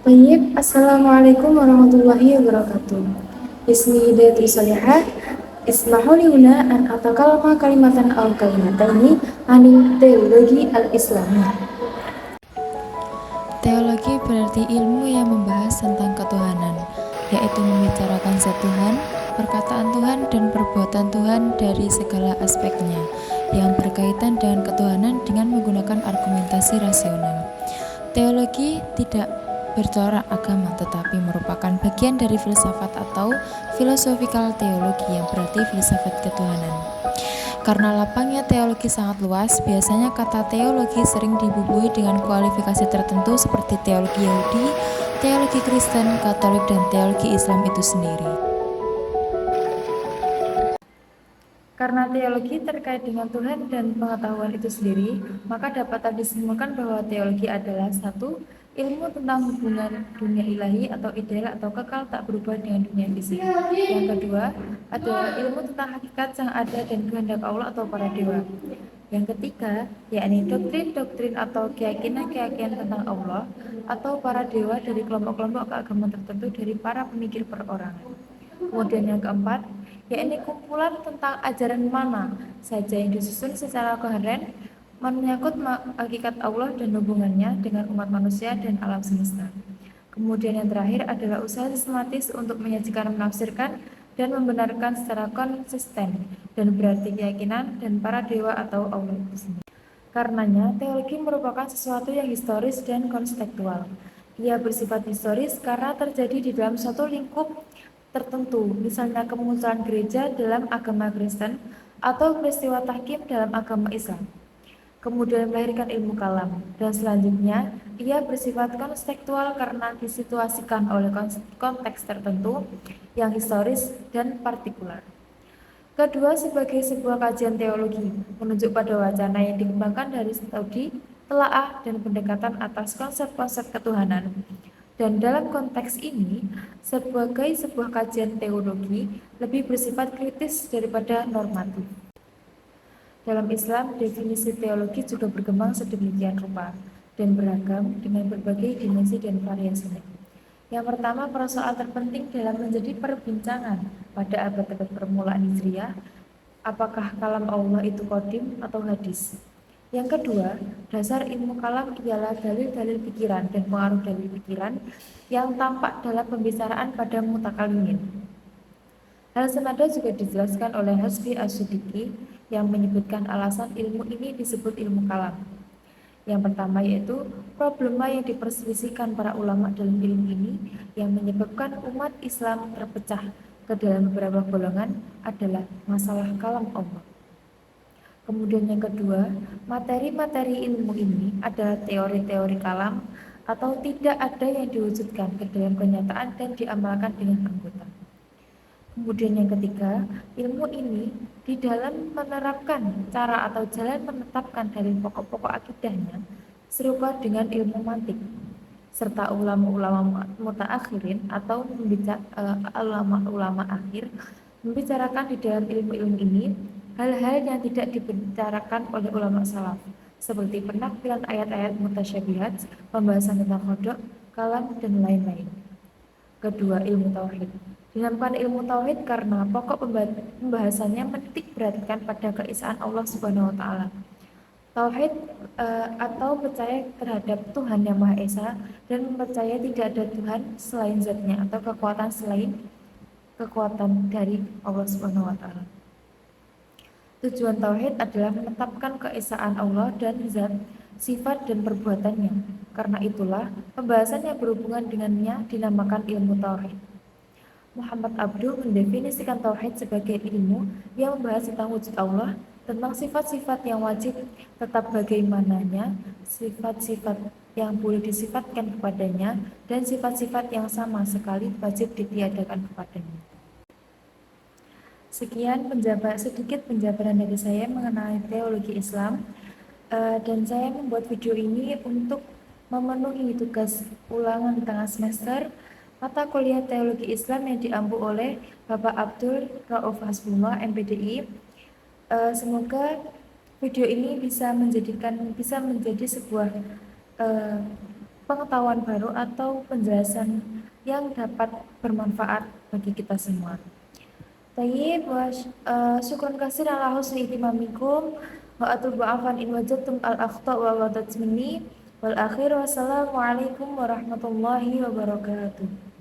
Baik, Assalamualaikum warahmatullahi wabarakatuh. Bismi hidayati salihah, ismahuli huna an atakalma kalimatan al kalimataini anin teologi al-islami. Teologi berarti ilmu yang membahas tentang ketuhanan, yaitu membicarakan zat Tuhan, perkataan Tuhan, dan perbuatan Tuhan dari segala aspeknya, yang berkaitan dengan ketuhanan dengan menggunakan argumentasi rasional. Teologi tidak bercorak agama, tetapi merupakan bagian dari filsafat atau philosophical teologi yang berarti filsafat ketuhanan. Karena lapangnya teologi sangat luas, biasanya kata teologi sering dibubuhi dengan kualifikasi tertentu seperti teologi Yahudi, teologi Kristen, Katolik, dan teologi Islam itu sendiri. Karena teologi terkait dengan Tuhan dan pengetahuan itu sendiri, maka dapat disimpulkan bahwa teologi adalah satu, ilmu tentang hubungan dunia ilahi atau ideal atau kekal tak berubah dengan dunia fisik. Yang kedua adalah ilmu tentang hakikat yang ada dan kehendak Allah atau para dewa. Yang ketiga, yakni doktrin-doktrin atau keyakinan-keyakinan tentang Allah atau para dewa dari kelompok-kelompok keagamaan tertentu dari para pemikir perorangan. Kemudian yang keempat, yakni kumpulan tentang ajaran mana saja yang disusun secara koheren menyangkut hakikat Allah dan hubungannya dengan umat manusia dan alam semesta. Kemudian yang terakhir adalah usaha sistematis untuk menyajikan, menafsirkan, dan membenarkan secara konsisten dan berarti keyakinan dan para dewa atau Allah itu sendiri. Karenanya, teologi merupakan sesuatu yang historis dan konstekstual. Ia bersifat historis karena terjadi di dalam suatu lingkup tertentu, misalnya kemunculan gereja dalam agama Kristen atau peristiwa tahkim dalam agama Islam. Kemudian melahirkan ilmu kalam, dan selanjutnya ia bersifat konstekstual karena disituasikan oleh konteks tertentu yang historis dan partikular. Kedua, sebagai sebuah kajian teologi, menunjuk pada wacana yang dikembangkan dari studi, telaah, dan pendekatan atas konsep-konsep ketuhanan. Dan dalam konteks ini, sebagai sebuah kajian teologi, lebih bersifat kritis daripada normatif. Dalam Islam, definisi teologi juga berkembang sedemikian rupa dan beragam dengan berbagai dimensi dan variasinya. Yang pertama, persoalan terpenting dalam menjadi perbincangan pada abad-abad permulaan Hijriah, apakah kalam Allah itu qadim atau hadis? Yang kedua, dasar ilmu kalam ialah dalil-dalil pikiran dan pengaruh dalil pikiran yang tampak dalam pembicaraan pada mutakalimin. Hal senada juga dijelaskan oleh Hasbi As-Siddiqi yang menyebutkan alasan ilmu ini disebut ilmu kalam. Yang pertama yaitu problema yang diperselisihkan para ulama dalam ilmu ini yang menyebabkan umat Islam terpecah ke dalam beberapa golongan adalah masalah kalam Allah. Kemudian yang kedua, materi-materi ilmu ini adalah teori-teori kalam atau tidak ada yang diwujudkan ke dalam kenyataan dan diamalkan dengan anggota. Kemudian yang ketiga, ilmu ini di dalam menerapkan cara atau jalan menetapkan dalil pokok-pokok akidahnya serupa dengan ilmu mantik, serta ulama-ulama mutaakhirin atau ulama-ulama akhir membicarakan di dalam ilmu-ilmu ini hal-hal yang tidak dibicarakan oleh ulama salaf, seperti penafsiran ayat-ayat mutasyabihat, pembahasan tentang kodok, kalam, dan lain-lain. Kedua, ilmu tauhid. Dinamakan ilmu tauhid karena pokok pembahasannya menitik beratkan pada keesaan Allah Subhanahu wa taala. Tauhid atau percaya terhadap Tuhan yang Maha Esa dan percaya tidak ada Tuhan selain zatnya atau kekuatan selain kekuatan dari Allah Subhanahu wa taala. Tujuan tauhid adalah menetapkan keesaan Allah dan zat, sifat dan perbuatannya. Karena itulah pembahasan yang berhubungan dengannya dinamakan ilmu tauhid. Muhammad Abduh mendefinisikan tauhid sebagai ilmu yang membahas tentang wujud Allah, tentang sifat-sifat yang wajib tetap bagaimananya, sifat-sifat yang boleh disifatkan kepadanya, dan sifat-sifat yang sama sekali wajib ditiadakan kepadanya. Sekian sedikit penjabaran dari saya mengenai teologi Islam, dan saya membuat video ini untuk memenuhi tugas ulangan di tengah semester mata kuliah Teologi Islam yang diampu oleh Bapak Abdul Rauf Hasbullah, MPDI. Semoga video ini bisa menjadi sebuah pengetahuan baru atau penjelasan yang dapat bermanfaat bagi kita semua. Tayyib wa syukran kasir ala husni ihtimamikum wa atubu afan in wajadtum al akhta wa wadat minni wal akhir wassalamualaikum warahmatullahi wabarakatuh.